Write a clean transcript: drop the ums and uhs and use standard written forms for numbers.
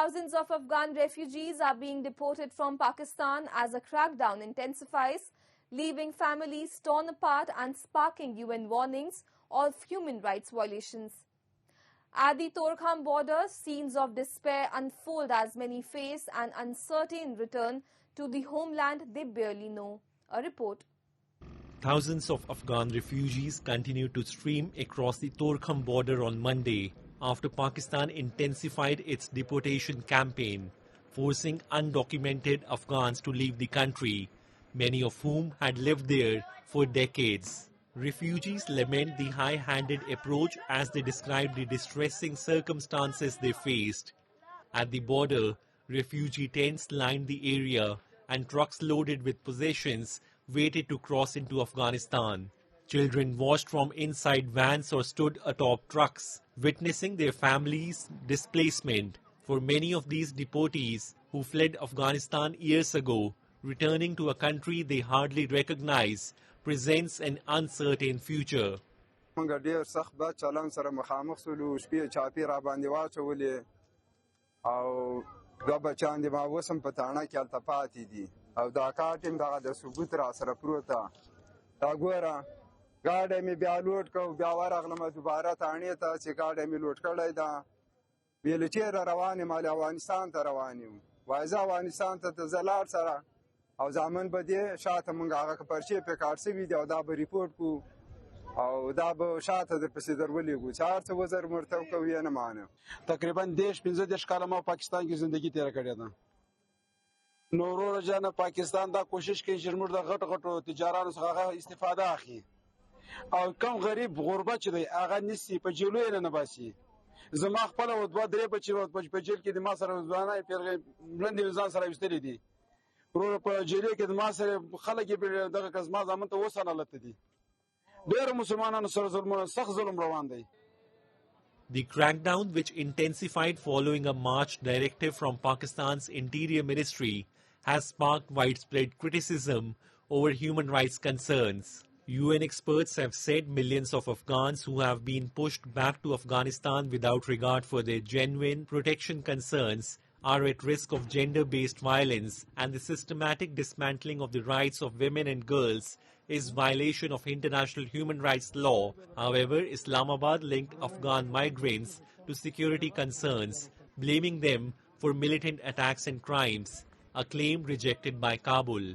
Thousands of Afghan refugees are being deported from Pakistan as a crackdown intensifies, leaving families torn apart and sparking UN warnings of human rights violations. At the Torkham border, scenes of despair unfold as many face an uncertain return to the homeland they barely know. A report. Thousands of Afghan refugees continue to stream across the Torkham border on Monday after Pakistan intensified its deportation campaign, forcing undocumented Afghans to leave the country, many of whom had lived there for decades. Refugees lament the high-handed approach as they describe the distressing circumstances they faced. At the border, refugee tents lined the area and trucks loaded with possessions waited to cross into Afghanistan. Children watched from inside vans or stood atop trucks, witnessing their families' displacement. For many of these deportees who fled Afghanistan years ago, returning to a country they hardly recognize presents an uncertain future. गाड़ी में ब्या load को ब्यावर अगलम दोबारा ताने था से गाड़ी में लोड कर लाइदा बेलचेर रवानी माल अफगानिस्तान ता रवानी वाइजा अफगानिस्तान ता तजलार सरा और जामन बदे शात मंगा का पर्चे पे कार्ड से भी दा रिपोर्ट को और दा शात दर पसीदर वली को 400 वजर मरतब को ये न माने तकरीबन देश 15 साल में पाकिस्तान की जिंदगी तेरा कर था नोरो जाना पाकिस्तान दा कोशिश की जरमुर दा गट गट तिजारान से इस्तेफादा आखी او کم غریب غربت چې دی هغه نسی په جیلو یې نه باسي زما خپل او دوه درې بچي په جیل کې د ما سره ځوانه پیرغې ځان سره وستلې دي ورو په جیل کې د ما سره خلک دغه کزما ځامن ته وسانه لته دي ډېر مسلمانانو سره ظلم سخت ظلم روان دی. The crackdown, which intensified following a March directive from Pakistan's Interior Ministry, has sparked widespread criticism over human rights concerns. UN experts have said millions of Afghans who have been pushed back to Afghanistan without regard for their genuine protection concerns are at risk of gender-based violence, and the systematic dismantling of the rights of women and girls is violation of international human rights law. However, Islamabad linked Afghan migrants to security concerns, blaming them for militant attacks and crimes, a claim rejected by Kabul.